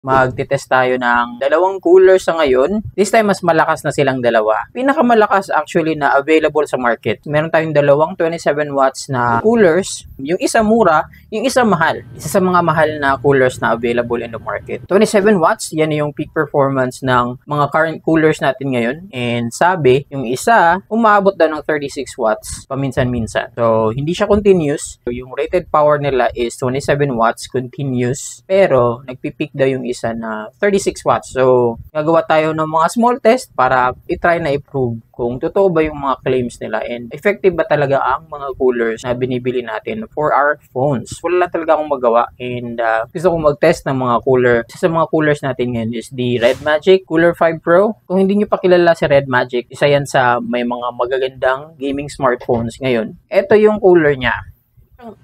Magte-test tayo ng dalawang cooler sa ngayon. This time, mas malakas na silang dalawa. Pinakamalakas actually na available sa market. Meron tayong dalawang 27 watts na coolers. Yung isa mura, yung isa mahal. Isa sa mga mahal na coolers na available in the market. 27 watts, yan yung peak performance ng mga current coolers natin ngayon. And sabi, yung isa, umaabot daw ng 36 watts paminsan-minsan. So, hindi siya continuous. So, yung rated power nila is 27 watts continuous. Pero, nagpipeak daw yung isa na 36 watts. So, gagawa tayo ng mga small test para i-try na i-prove kung totoo ba yung mga claims nila and effective ba talaga ang mga coolers na binibili natin for our phones. Wala lang talaga akong magawa and gusto kong mag-test ng mga cooler. Isa sa mga coolers natin ngayon is the Red Magic Cooler 5 Pro. Kung hindi nyo pa kilala si Red Magic, isa yan sa may mga magagandang gaming smartphones ngayon. Ito yung cooler niya.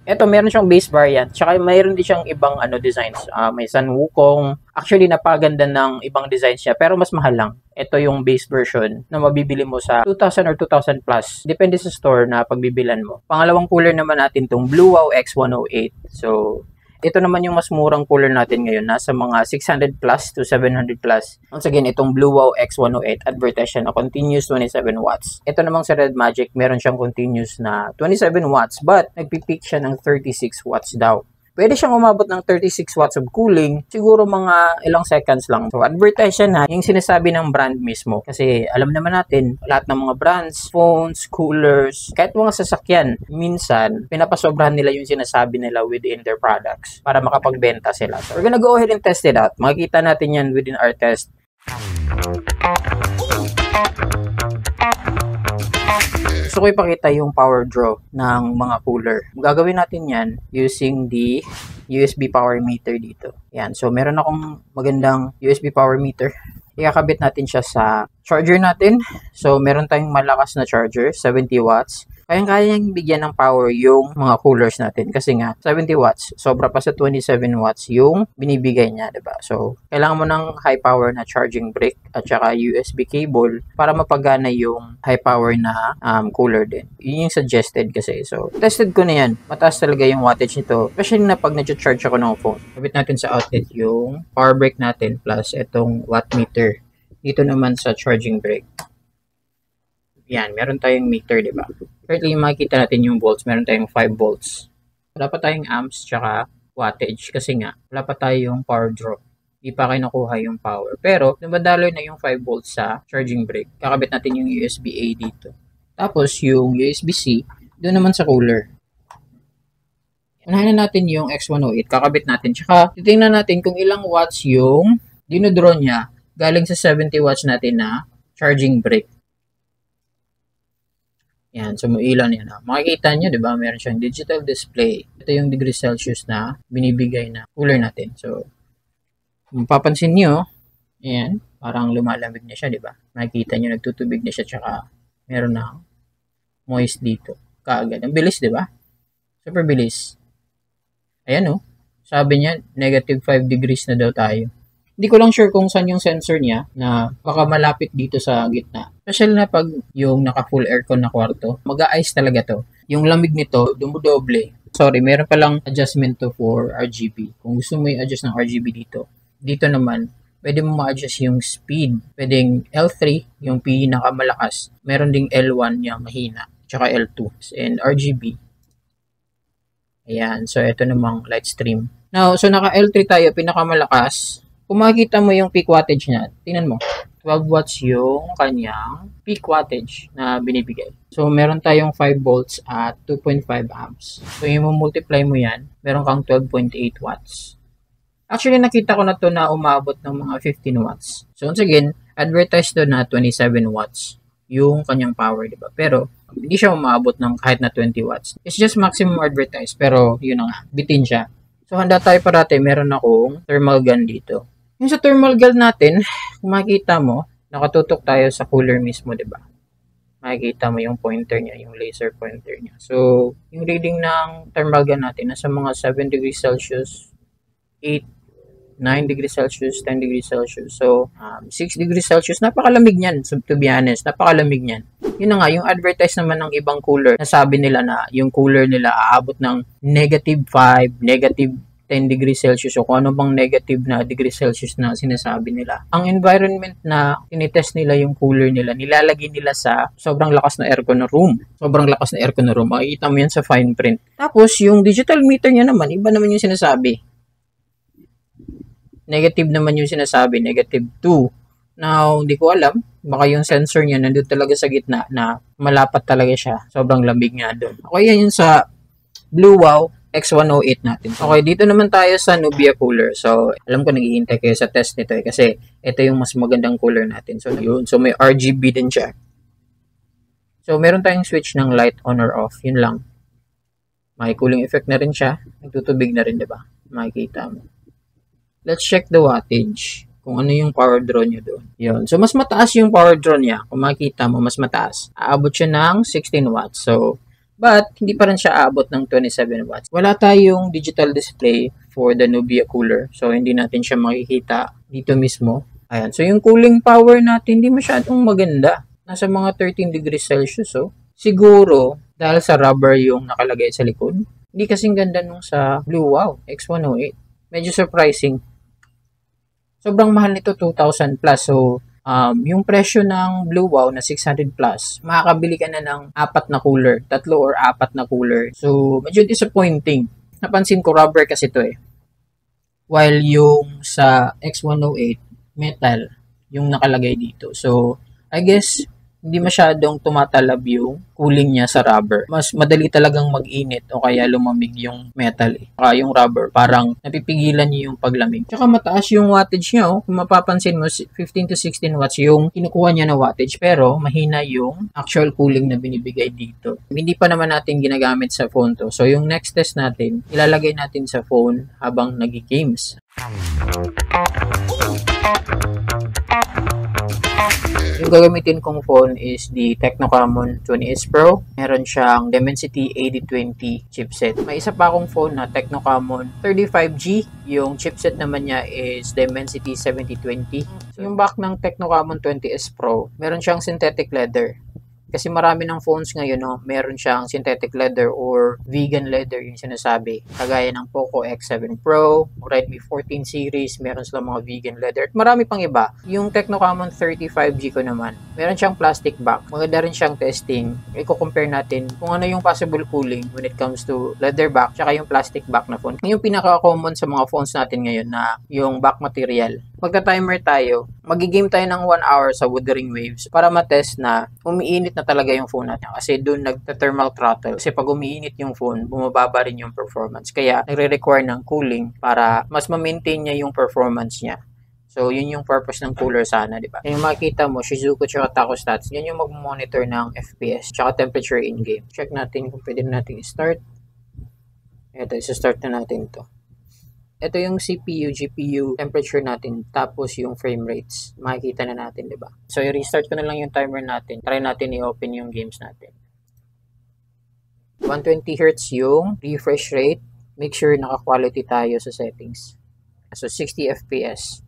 Ito, meron siyang base variant. Tsaka mayroon din siyang ibang designs. May San Wukong. Actually, napaganda ng ibang designs niya. Pero mas mahal lang. Ito yung base version na mabibili mo sa 2,000 or 2,000 plus. Depende sa store na pagbibilan mo. Pangalawang cooler naman natin itong Blue Wow X108. So, ito naman yung mas murang cooler natin ngayon. Nasa mga 600 plus to 700 plus. Once again, itong Blue Wow X108 advertised na continuous 27 watts. Ito namang sa Red Magic, meron siyang continuous na 27 watts but nagpipeak siya ng 36 watts daw. Pwede siyang umabot ng 36 watts of cooling, siguro mga ilang seconds lang. So, advertise siya na yung sinasabi ng brand mismo. Kasi alam naman natin, lahat ng mga brands, phones, coolers, kahit mga sasakyan, minsan, pinapasobrahan nila yung sinasabi nila within their products para makapagbenta sila. So, we're gonna go ahead and test it out. Makikita natin yan within our test. Gusto ko ipakita yung power draw ng mga cooler. Gagawin natin yan using the USB power meter dito. Yan. So, meron akong magandang USB power meter. Ikakabit natin siya sa charger natin. So, meron tayong malakas na charger, 70 watts. Kayang-kaya niyang bigyan ng power yung mga coolers natin. Kasi nga, 70 watts. Sobra pa sa 27 watts yung binibigay niya, diba? So, kailangan mo ng high power na charging brick at saka USB cable para mapagana yung high power na cooler din. Yun yung suggested kasi. So, tested ko na yan. Mataas talaga yung wattage nito. Especially na pag nag-charge ako ng phone. Kapit natin sa outlet yung power brick natin plus itong watt meter. Dito naman sa charging brick. Yan, meron tayong meter, di ba? Currently, makikita natin yung volts. Meron tayong 5 volts. Wala pa tayong amps tsaka wattage kasi nga, wala pa tayong power draw. Di pa kayo nakuha yung power. Pero, dumadaloy na yung 5 volts sa charging brick. Kakabit natin yung USB-A dito. Tapos, yung USB-C, doon naman sa cooler. Unahin na natin yung X108. Kakabit natin. Tsaka, titingnan natin kung ilang watts yung dinodraw niya galing sa 70 watts natin na charging brick. Yan, sumuilan yan. Makikita nyo, di ba? Meron siyang digital display. Ito yung degrees Celsius na binibigay na cooler natin. So, kung papansin nyo, ayan, parang lumalamig na siya, di ba? Makikita nyo, nagtutubig na siya, tsaka meron na moist dito. Kaagad. Ang bilis, di ba? Super bilis. Ayan, oh. Sabi niya, negative 5 degrees na daw tayo. Hindi ko lang sure kung saan yung sensor niya na baka malapit dito sa gitna. Especially na pag yung naka-full aircon na kwarto, mag-a-ice talaga to. Yung lamig nito, dumudoble. Sorry, meron palang adjustment to for RGB. Kung gusto mo i-adjust ng RGB dito. Dito naman, pwede mo ma-adjust yung speed. Pwedeng L3, yung pinakamalakas. Meron ding L1 yung mahina. Tsaka L2. And RGB. Ayan, so ito namang light stream. Now, so naka L3 tayo, pinakamalakas. Kung makikita mo yung peak wattage niya, tingnan mo, 12 watts yung kanyang peak wattage na binibigay. So, meron tayong 5 volts at 2.5 amps. So, yung multiply mo yan, meron kang 12.8 watts. Actually, nakita ko na to na umabot ng mga 15 watts. So, once again, advertised to na 27 watts yung kanyang power, diba? Pero, hindi siya umabot ng kahit na 20 watts. It's just maximum advertised, pero yun na nga, bitin siya. So, handa tayo parate, meron akong thermal gun dito. Yung sa thermal gun natin, kung makikita mo, nakatutok tayo sa cooler mismo, diba? Makikita mo yung pointer niya, yung laser pointer niya. So, yung reading ng thermal gun natin, nasa mga 7 degrees Celsius, 8, 9 degrees Celsius, 10 degrees Celsius. So, 6 degrees Celsius, napakalamig niyan, to be honest, napakalamig niyan. Yun na nga, yung advertise naman ng ibang cooler, nasabi nila na yung cooler nila aabot ng -5, 10 degrees Celsius o kung ano bang negative na degrees Celsius na sinasabi nila. Ang environment na tinitest nila yung cooler nila, nilalagay nila sa sobrang lakas na aircon na room. Sobrang lakas na aircon na room. Makikita mo yan sa fine print. Tapos, yung digital meter niya naman, iba naman yung sinasabi. Negative naman yung sinasabi, negative 2. Now, hindi ko alam. Baka yung sensor niya nandun talaga sa gitna na malapat talaga siya. Sobrang lamig nga doon. Okay, yan yung sa Blue Wow X108 natin. Okay, dito naman tayo sa Nubia cooler. So, alam ko naghihintay kayo sa test nito kasi ito yung mas magandang cooler natin. So, yun. So, may RGB din siya. So, meron tayong switch ng light on or off. Yun lang. May cooling effect na rin siya. Nagtutubig na rin, diba? Makikita mo. Let's check the wattage. Kung ano yung power draw niya doon. Yun. So, mas mataas yung power draw niya. Kung makikita mo, mas mataas. Aabot siya ng 16 watts. So, but, hindi pa rin siya aabot ng 27 watts. Wala tayong digital display for the Nubia cooler. So, hindi natin siya makikita dito mismo. Ayan. So, yung cooling power natin, hindi masyadong maganda. Nasa mga 13 degrees Celsius. So, siguro, dahil sa rubber yung nakalagay sa likod, hindi kasing ganda nung sa Blue Wow X108. Medyo surprising. Sobrang mahal nito, 2,000 plus. So, yung presyo ng Blue Wow na 600 plus, makakabili ka na ng 4 na cooler, 3 or 4 na cooler. So, medyo disappointing. Napansin ko, rubber kasi ito eh. While yung sa X108, metal, yung nakalagay dito. So, I guess, hindi masyadong tumatalab yung cooling niya sa rubber. Mas madali talagang mag-init o kaya lumamig yung metal eh. Saka yung rubber, parang napipigilan niya yung paglamig. Tsaka mataas yung wattage niya oh. Kung mapapansin mo, 15 to 16 watts yung kinukuha niya na wattage pero mahina yung actual cooling na binibigay dito. Hindi pa naman natin ginagamit sa phone to. So yung next test natin, ilalagay natin sa phone habang nag-games. Yung gagamitin kong phone is the Tecno-Camon 20S Pro. Meron siyang Dimensity 8020 chipset. May isa pa akong phone na Tecno-Camon 35G. Yung chipset naman niya is Dimensity 7020. So, yung back ng Tecno-Camon 20S Pro, meron siyang synthetic leather. Kasi marami ng phones ngayon, no, meron siyang synthetic leather or vegan leather yung sinasabi. Kagaya ng Poco X7 Pro, Redmi 14 series, meron silang mga vegan leather. At marami pang iba. Yung Tecno-Camon 35G ko naman, meron siyang plastic back. Maganda rin siyang testing. I-compare natin kung ano yung possible cooling when it comes to leather back tsaka yung plastic back na phone. Yung pinaka-common sa mga phones natin ngayon na yung back material. Magta-timer tayo. Magigame tayo ng 1 hour sa Wuthering Waves para matest na umiinit na talaga yung phone natin. Kasi doon nagta-thermal throttle. Kasi pag umiinit yung phone, bumababa rin yung performance. Kaya nagre-require ng cooling para mas ma-maintain niya yung performance niya. So, yun yung purpose ng cooler sana, di ba? Yung makikita mo, Shizuku tsaka Taco Stats, yan yung mag-monitor ng FPS tsaka temperature in-game. Check natin kung pwede natin i-start. Ito, isa-start na natin to. Ito yung CPU, GPU, temperature natin, tapos yung frame rates. Makikita na natin, di ba? So, i-restart ko na lang yung timer natin. Try natin i-open yung games natin. 120 Hz yung refresh rate. Make sure naka-quality tayo sa settings. So, 60 FPS.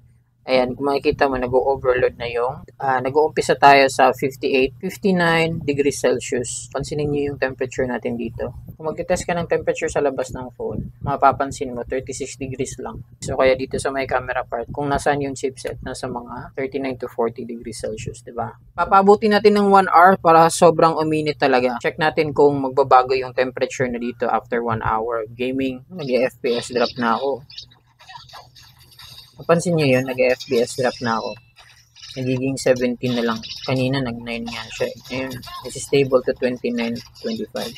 Ayan, kung makikita mo, nag-overload na yung, nag-uumpisa tayo sa 58, 59 degrees Celsius. Pansinin nyo yung temperature natin dito. Kung mag-test ka ng temperature sa labas ng phone, mapapansin mo, 36 degrees lang. So, kaya dito sa may camera part, kung nasaan yung chipset, nasa mga 39 to 40 degrees Celsius, diba? Papabuti natin ng 1 hour para sobrang uminit talaga. Check natin kung magbabago yung temperature na dito after 1 hour of gaming. Nag-FPS drop na ako. Napansin nyo yun, nag-FPS drop na ako. Nagiging 17 na lang. Kanina nag-9 nga siya. Ngayon, it's stable to 29, 25.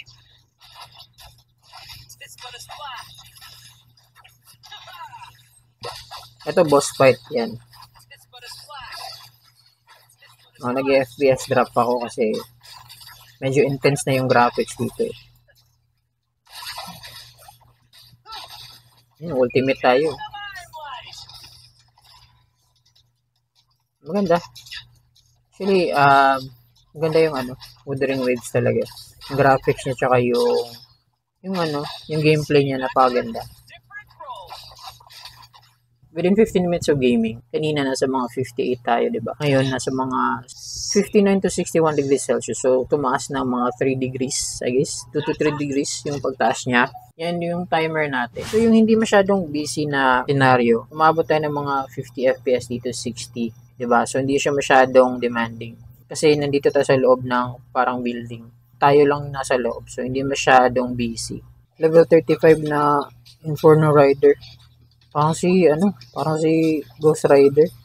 Ito, boss fight. Yan. Nag-FPS drop ako kasi medyo intense na yung graphics dito eh. Ultimate tayo. Maganda. Actually, maganda yung Wuthering Waves talaga. Yung graphics niya tsaka yung gameplay niya napakaganda. Within 15 minutes of gaming, kanina nasa mga 58 tayo, 'di ba? Ngayon nasa mga 59 to 61 degrees Celsius. So, tumaas ng mga 3 degrees, I guess. 2 to 3 degrees yung pagtaas niya. Yan yung timer natin. So, yung hindi masyadong busy na scenario, umabot tayo ng mga 50 FPS dito, 60. Diba? So, hindi siya masyadong demanding. Kasi nandito tayo sa loob ng parang building. Tayo lang nasa loob. So, hindi masyadong busy. Level 35 na Inferno Rider. Parang si Ghost Rider.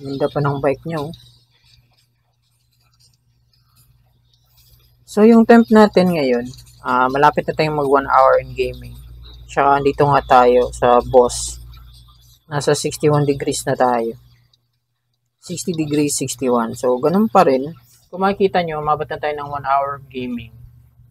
Ganda pa ng bike niya, oh. So, yung temp natin ngayon, malapit na tayong mag 1 hour in gaming. Tsaka, andito nga tayo sa boss. Nasa 61 degrees na tayo. 60 degrees, 61. So, ganun pa rin. Kung makikita nyo, umabot na tayo ng 1 hour gaming.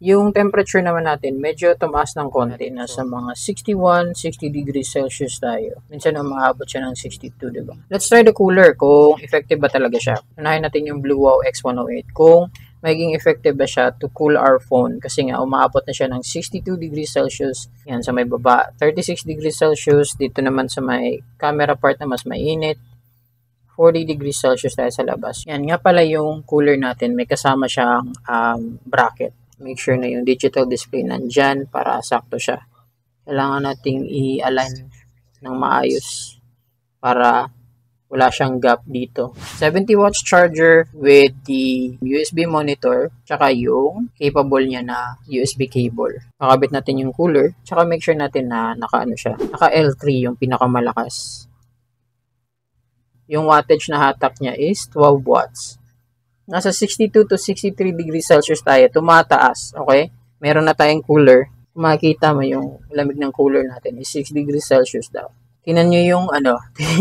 Yung temperature naman natin, medyo tumaas ng konti. Nasa mga 61, 60 degrees Celsius tayo. Minsan umaabot siya ng 62, diba? Let's try the cooler kung effective ba talaga siya. Unahin natin yung BlueWow X108. Kung magiging effective ba siya to cool our phone. Kasi nga, umaabot na siya ng 62 degrees Celsius. Yan, sa may baba. 36 degrees Celsius. Dito naman sa may camera part na mas mainit. 40 degrees Celsius tayo sa labas. Yan, nga pala yung cooler natin. May kasama siyang bracket. Make sure na yung digital display nandyan para sakto siya. Kailangan nating i-align ng maayos para wala siyang gap dito. 70 watts charger with the USB monitor tsaka yung capable niya na USB cable. Kakabit natin yung cooler tsaka make sure natin na naka L3 yung pinakamalakas. Yung wattage na hatak niya is 12 watts. Nasa 62 to 63 degrees Celsius tayo. Tumataas. Okay? Meron na tayong cooler. Kung makikita mo yung lamig ng cooler natin is 6 degrees Celsius daw. Tingnan nyo yung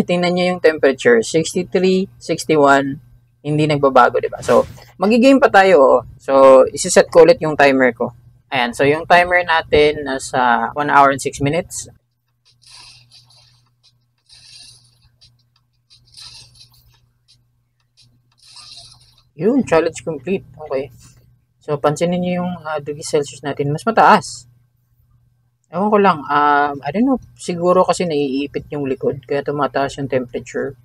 tingnan nyo yung temperature. 63, 61. Hindi nagbabago, diba? So, magigame pa tayo. Oh. So, isiset ko ulit yung timer ko. Ayan. So, yung timer natin nasa 1 hour and 6 minutes. Yun, challenge complete. Okay. So, pansinin nyo yung degrees Celsius natin. Mas mataas. Ewan ko lang. I don't know. Siguro kasi naiipit yung likod. Kaya tumataas yung temperature.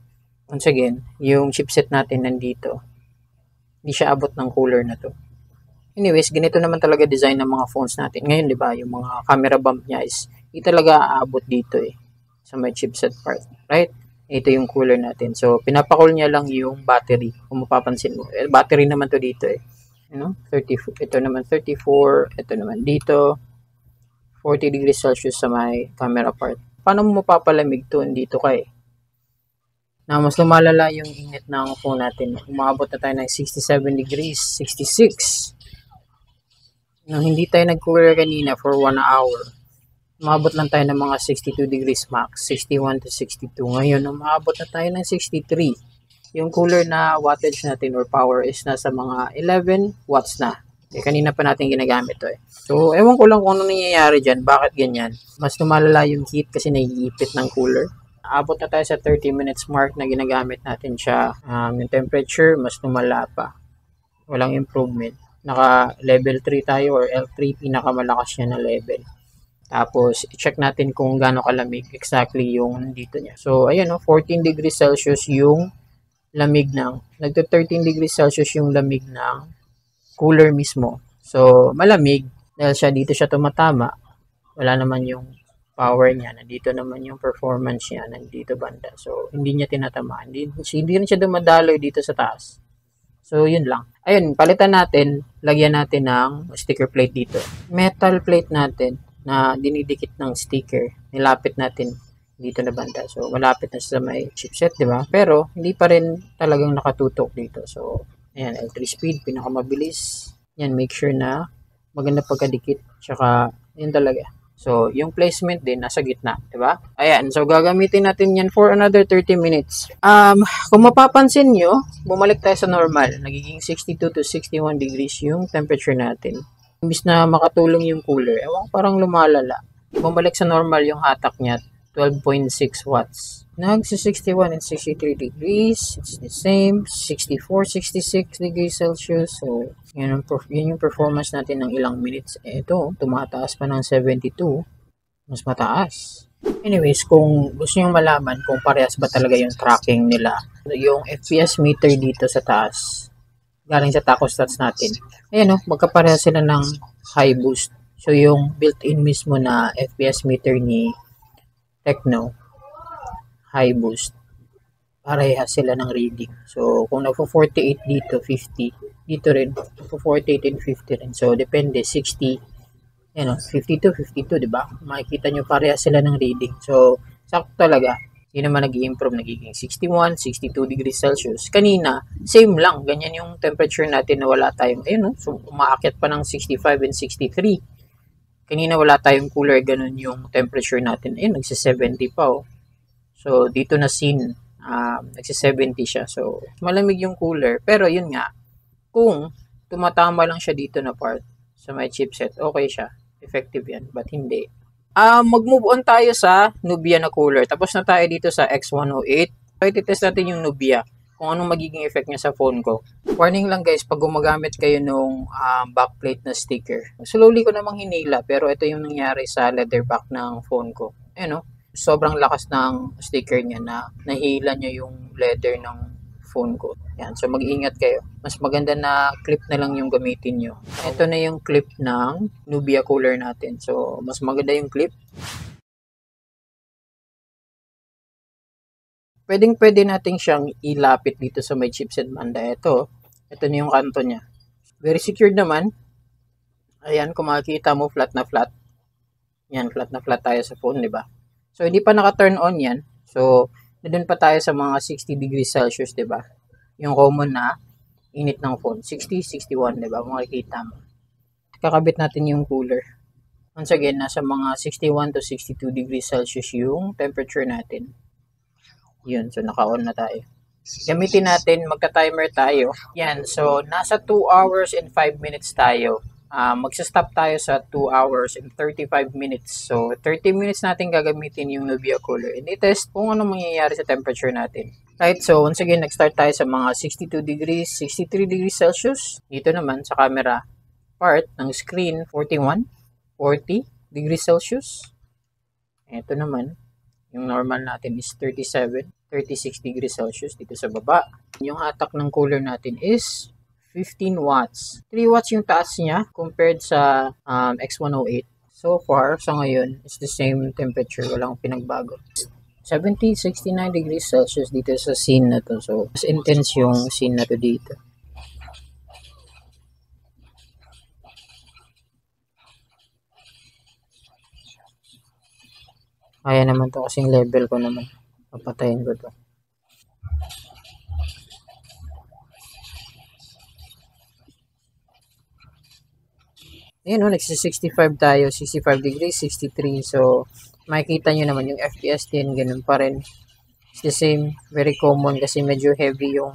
Once again, yung chipset natin nandito. Hindi siya abot ng cooler na to. Anyways, ganito naman talaga design ng mga phones natin. Ngayon, di ba, yung mga camera bump niya is hindi talaga aabot dito eh. Sa may chipset part. Right? Ito yung cooler natin. So, pinapakul niya lang yung battery. Kung mapapansin mo. Battery naman to dito eh. You know? 34, ito naman 34. Ito naman dito. 40 degrees Celsius sa may camera part. Paano mo mapapalamig to? Dito ka eh. Na mas lumalala yung init ng phone natin. Umabot na tayo ng 67 degrees. 66. Nung hindi tayo nag-cooler kanina for 1 hour. Umabot lang tayo ng mga 62 degrees max, 61 to 62. Ngayon, umabot na tayo ng 63. Yung cooler na wattage natin or power is nasa mga 11 watts na. Eh, kanina pa natin ginagamit to eh. So, ewan ko lang kung ano nangyayari dyan. Bakit ganyan? Mas lumalala yung heat kasi naiipit ng cooler. Abot na tayo sa 30 minutes mark na ginagamit natin siya. Yung temperature, mas lumala pa. Walang improvement. Naka level 3 tayo or L3, pinakamalakas niya na level. Tapos, i-check natin kung gaano kalamig exactly yung dito niya. So, ayan, 14 degrees Celsius yung lamig ng, nagto-13 degrees Celsius yung lamig ng cooler mismo. So, malamig. Dahil dito siya tumatama. Wala naman yung power niya. Nandito naman yung performance niya. Nandito banda. So, hindi niya tinatamaan. Hindi rin siya dumadaloy dito sa taas. So, yun lang. Ayun, palitan natin. Lagyan natin ng sticker plate dito. Metal plate natin na dinidikit ng sticker, nilapit natin dito na banda. So, malapit na sa may chipset, di ba? Pero, hindi pa rin talagang nakatutok dito. So, ayan, L3 speed, pinakamabilis. Yan, make sure na maganda pagkadikit. Tsaka, yun talaga. So, yung placement din, nasa gitna, di ba? Ayan, so gagamitin natin yan for another 30 minutes. Kung mapapansin nyo, bumalik tayo sa normal. Nagiging 62 to 61 degrees yung temperature natin. Imbis na makatulong yung cooler, parang lumalala. Bumalik sa normal yung hatak niya, 12.6 watts. Nagsi-61 and 63 degrees. It's the same. 64, 66 degrees Celsius. So, yun yung performance natin ng ilang minutes. Ito, tumataas pa ng 72. Mas mataas. Anyways, kung gusto nyo malaman kung parehas ba talaga yung tracking nila, yung FPS meter dito sa taas, galing sa taco stats natin, ayan o, magkaparehas sila ng high boost. So, yung built-in mismo na FPS meter ni Tecno, high boost, parehas sila ng reading. So, kung nagpo-48 dito, 50, dito rin, nagpo-48 and 50 rin. So, depende, 60, yan o, 52, 52, di ba? Makikita nyo parehas sila ng reading. So, sakto talaga. Hindi naman nag-i-improve, nagiging 61, 62 degrees Celsius. Kanina, same lang. Ganyan yung temperature natin na wala tayong, ayun o, so umaakyat pa ng 65 and 63. Kanina wala tayong cooler, ganun yung temperature natin. Ayun, nagsi-70 pa o. So, dito na scene, nagsi-70 siya. So, malamig yung cooler. Pero yun nga, kung tumatama lang siya dito na part sa may chipset, okay siya. Effective yan, but hindi. Mag-move on tayo sa Nubia na cooler. Tapos na tayo dito sa X108. So, ititest natin yung Nubia, kung anong magiging effect niya sa phone ko. Warning lang guys, pag gumagamit kayo nung backplate na sticker. Slowly ko namang hinila, pero ito yung nangyari sa leather back ng phone ko. Ayan o, sobrang lakas ng sticker niya na nahila niya yung leather ng phone ko. Yan, so mag-ingat kayo. Mas maganda na clip na lang yung gamitin nyo. Ito na yung clip ng Nubia cooler natin. So, mas maganda yung clip. Pwede natin siyang ilapit dito sa may chipset banda. Ito na yung kanto niya. Very secured naman. Ayan, kung makikita mo, flat na flat. Yan, flat na flat tayo sa phone, di ba? So, hindi pa naka-turn on yan. So, doon pa tayo sa mga 60 degrees Celsius, di ba? Yung common na init ng phone. 60, 61, di ba? Makikita mo. Kakabit natin yung cooler. Once again, nasa mga 61 to 62 degrees Celsius yung temperature natin. Yun, so naka-on na tayo. Gamitin natin, magka-timer tayo. Yan, so nasa 2 hours and 5 minutes tayo. Magsa-stop tayo sa 2 hours and 35 minutes. So, 30 minutes natin gagamitin yung Nubia cooler. And i-test kung ano mangyayari sa temperature natin. Right, so once again, nag-start tayo sa mga 62 degrees, 63 degrees Celsius. Dito naman sa camera part ng screen, 41, 40 degrees Celsius. Ito naman, yung normal natin is 37, 36 degrees Celsius dito sa baba. Yung hatak ng cooler natin is 15 watts. 3 watts yung taas niya compared sa X108. So far, sa ngayon, it's the same temperature. Walang pinagbago. 70, 69 degrees Celsius dito sa scene na to. So, mas intense yung scene na to dito. Kaya naman to kasing level ko naman. Papatayin ko to. Ayun o, nagsi-65 tayo. 65 degrees, 63. So, makikita nyo naman yung FPS din. Ganun pa rin. It's the same. Very common kasi medyo heavy yung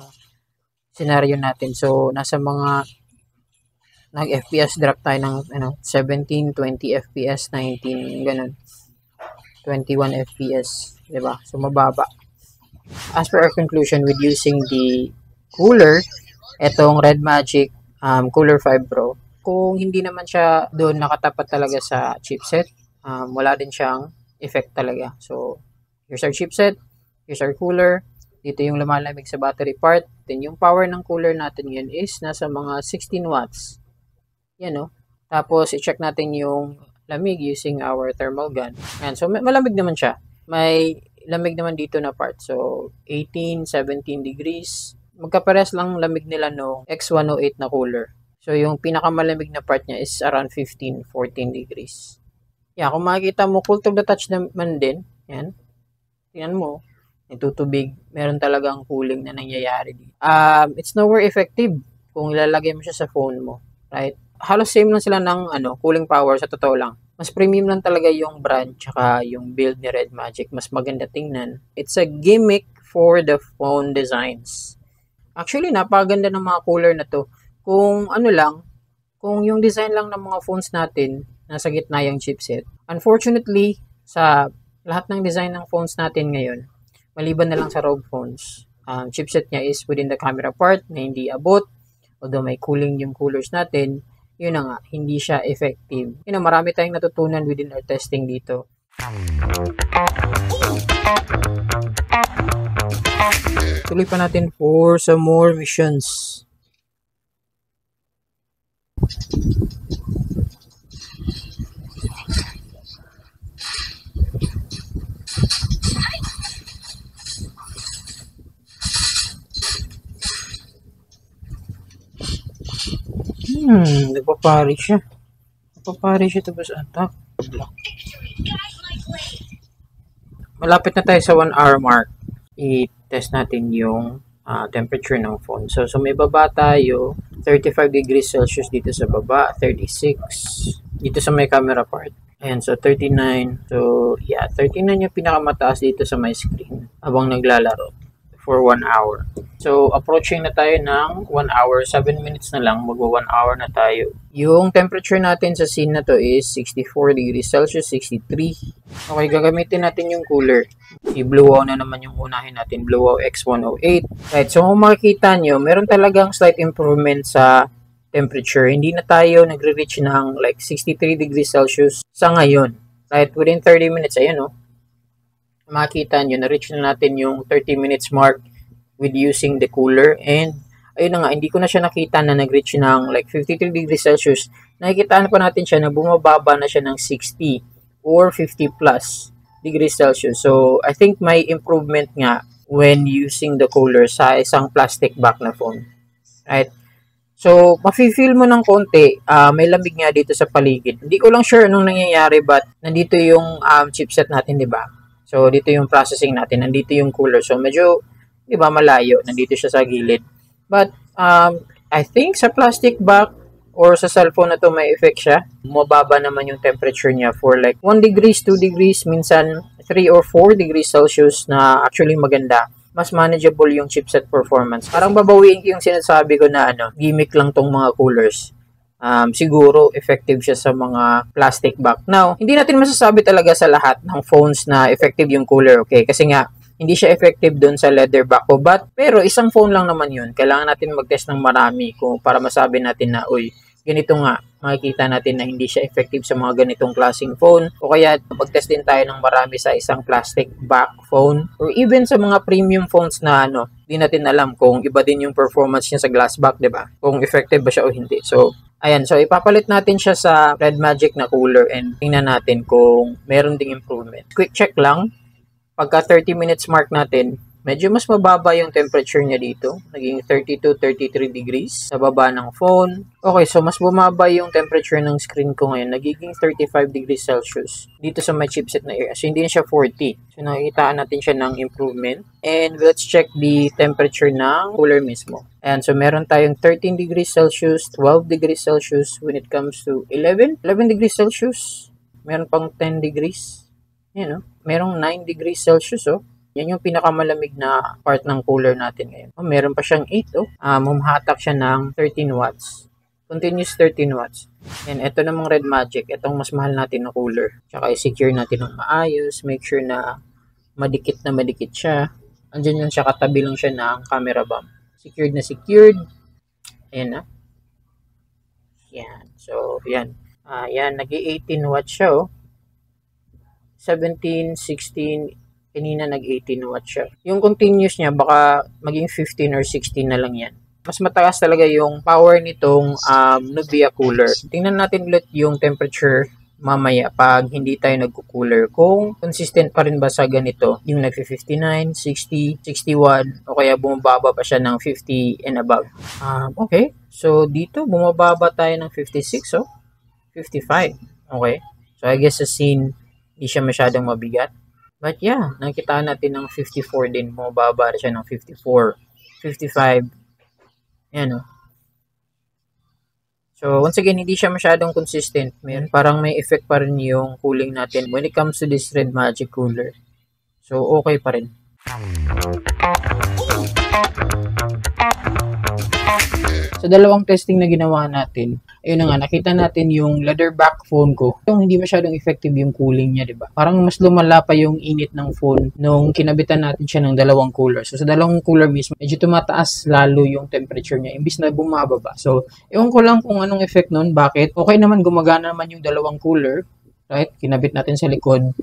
scenario natin. So, nasa mga nag-FPS drop tayo ng 17, 20 FPS, 19, ganun. 21 FPS. Diba? So, mababa. As per our conclusion with using the cooler, etong Red Magic Cooler 5 Pro, kung hindi naman siya doon nakatapat talaga sa chipset, wala din siyang effect talaga. So, here's our chipset, here's our cooler, dito yung lumalamig sa battery part, then yung power ng cooler natin yun is nasa mga 16 watts. Yan o. Tapos, i-check natin yung lamig using our thermal gun. Ayan, so malamig naman siya. May lamig naman dito na part. So, 18, 17 degrees. Magkapares lang lamig nila no X108 na cooler. So, yung pinakamalamig na part niya is around 15, 14 degrees. Yeah, kung makikita mo, cool to the touch naman din. Yan. Tingnan mo. Itutubig. Meron talagang cooling na nangyayari dito. It's nowhere effective kung ilalagay mo siya sa phone mo. Right? Halos same lang sila ng cooling power sa totoo lang. Mas premium lang talaga yung brand tsaka yung build ni Red Magic. Mas maganda tingnan. It's a gimmick for the phone designs. Actually, napakaganda ng mga cooler na to. Kung kung yung design lang ng mga phones natin, nasa gitna yung chipset. Unfortunately, sa lahat ng design ng phones natin ngayon, maliban na lang sa ROG phones, chipset niya is within the camera part na hindi abot, although may cooling yung coolers natin, yun na nga, hindi siya effective. Marami tayong natutunan within our testing dito. Tuloy pa natin for some more missions. Nagpapari siya. Tapos attack. Malapit na tayo sa 1 hour mark. I-test natin yung temperature ng phone. So may baba tayo. 35 degrees Celsius dito sa baba. 36. Dito sa may camera part. Ayan, so 39. So, yeah, 39 yung pinakamataas dito sa my screen habang naglalaro for 1 hour. So, approaching na tayo ng 1 hour. 7 minutes na lang. Magwa 1 hour na tayo. Yung temperature natin sa scene na to is 64 degrees Celsius, 63. Okay, gagamitin natin yung cooler. I-Blue Wow na naman yung unahin natin. Blue Wow X108. Right, so kung makikita nyo, meron talagang slight improvement sa temperature. Hindi na tayo nagre-reach ng like 63 degrees Celsius sa ngayon. Right, within 30 minutes, ayun oh. Makita nyo, na-reach na natin yung 30 minutes mark with using the cooler. And, ayun na nga, hindi ko na siya nakita na nag-reach ng like 53 degrees Celsius. Nakikitaan pa natin siya na bumababa na siya ng 60 or 50 plus degrees Celsius. So, I think may improvement nga when using the cooler sa isang plastic back na phone. Right? So, mafe-feel mo ng konti, may lamig nga dito sa paligid. Hindi ko lang sure anong nangyayari, but nandito yung chipset natin, di ba? So, dito yung processing natin, nandito yung cooler. So, medyo, di ba, malayo. Nandito siya sa gilid. But, I think sa plastic back or sa cellphone na to may effect siya. Mababa naman yung temperature niya for like 1 degrees, 2 degrees, minsan 3 or 4 degrees Celsius na actually maganda. Mas manageable yung chipset performance. Parang babawiin ko yung sinasabi ko na gimmick lang tong mga coolers. Siguro effective siya sa mga plastic back. Now, hindi natin masasabi talaga sa lahat ng phones na effective yung cooler, okay? Kasi nga, hindi siya effective doon sa leather back ko. Pero isang phone lang naman yun. Kailangan natin mag-test ng marami para masabi natin na, uy, ganito nga, makikita natin na hindi siya effective sa mga ganitong klaseng phone. O kaya, mag-test din tayo ng marami sa isang plastic back phone. Or even sa mga premium phones na hindi natin alam kung iba din yung performance niya sa glass back, diba? Kung effective ba siya o hindi. So, ayan. So, ipapalit natin siya sa Red Magic na cooler and tingnan natin kung meron ding improvement. Quick check lang. Pagka 30 minutes mark natin, medyo mas mababa yung temperature niya dito. Naging 32-33 degrees sa baba ng phone. Okay, so mas bumaba yung temperature ng screen ko ngayon. Nagiging 35 degrees Celsius dito sa may chipset na area. So, hindi na siya 40. So, nakikitaan natin siya ng improvement. And let's check the temperature ng cooler mismo. Ayan, so meron tayong 13 degrees Celsius, 12 degrees Celsius when it comes to 11 degrees Celsius. Meron pang 10 degrees. Ayan, merong 9 degrees Celsius, oh. Yan yung pinakamalamig na part ng cooler natin ngayon. Oh, meron pa siyang 8, oh. Humahatak siya ng 13 watts. Continuous 13 watts. And ito namang Red Magic. Itong mas mahal natin na cooler. Tsaka i-secure natin ng maayos. Make sure na madikit siya. Andyan lang siya, katabi lang siya ng camera bump. Secured na secured. Ayan na. Yan. So, yan. Yan. Nag-18 watts siya, oh. 17, 16, kanina nag-18 watts siya. Yung continuous niya, baka maging 15 or 16 na lang yan. Mas mataas talaga yung power nitong Nubia cooler. Tingnan natin ulit yung temperature mamaya pag hindi tayo nagko-cooler. Kung consistent pa rin ba sa ganito, yung nag-59, 60, 61, o kaya bumababa pa siya ng 50 and above. Okay, so dito bumababa tayo ng 56, oh. 55, okay. So I guess sa scene, hindi siya masyadong mabigat. But yeah, nakita natin ng 54 din. Bumababa siya ng 54, 55. Yan, oh. So, once again, hindi siya masyadong consistent. Parang may effect pa rin yung cooling natin when it comes to this Red Magic cooler. So, okay pa rin. Sa dalawang testing na ginawa natin, ayun na nga, nakita natin yung leather back phone ko. Yung hindi masyadong effective yung cooling niya, diba? Parang mas lumala pa yung init ng phone nung kinabitan natin siya ng dalawang cooler. So, sa dalawang cooler mismo, medyo tumataas lalo yung temperature niya, imbis na bumababa. So, ewan ko lang kung anong effect nun. Bakit? Okay naman, gumagana naman yung dalawang cooler. Right? Kinabit natin sa likod.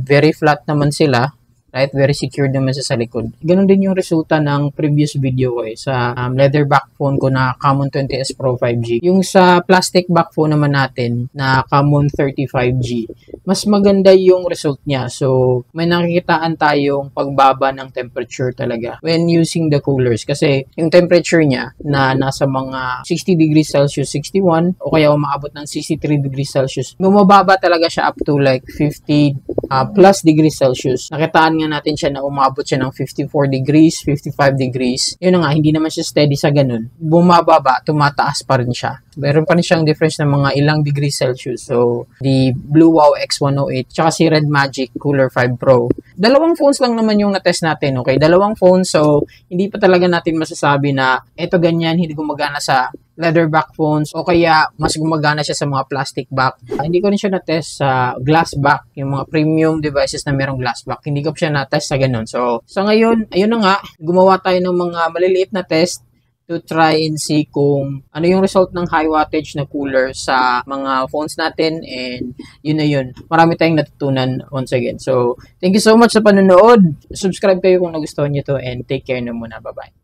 Very flat naman sila. Right? Very secured naman sa likod. Ganon din yung resulta ng previous video ko sa leather back phone ko na Camon 20S Pro 5G. Yung sa plastic back phone naman natin na Camon 35G, mas maganda yung result niya. So, may nakikitaan tayong pagbaba ng temperature talaga when using the coolers. Kasi yung temperature niya na nasa mga 60 degrees Celsius, 61, o kaya umaabot ng 63 degrees Celsius, bumababa talaga siya up to like 50 plus degrees Celsius. Nakitaan nga natin siya na umabot siya ng 54 degrees, 55 degrees. Yun na nga, hindi naman siya steady sa ganun. Bumababa, tumataas pa rin siya. Meron pa rin siyang difference ng mga ilang degrees Celsius. So, the Blue Wow X108 tsaka si Red Magic Cooler 5 Pro. Dalawang phones lang naman yung na-test natin, okay? Dalawang phones, so hindi pa talaga natin masasabi na eto ganyan, hindi gumagana sa leather back phones o kaya mas gumagana siya sa mga plastic back. Hindi ko rin siya na-test sa glass back, yung mga premium devices na merong glass back. Hindi ko siya na-test sa ganun. So, sa ngayon, ayun na nga, gumawa tayo ng mga maliliit na test to try and see kung ano yung result ng high wattage na cooler sa mga phones natin, and yun na yun. Marami tayong natutunan once again. So, thank you so much sa panonood. Subscribe kayo kung nagustuhan nyo to, and take care na muna. Bye-bye.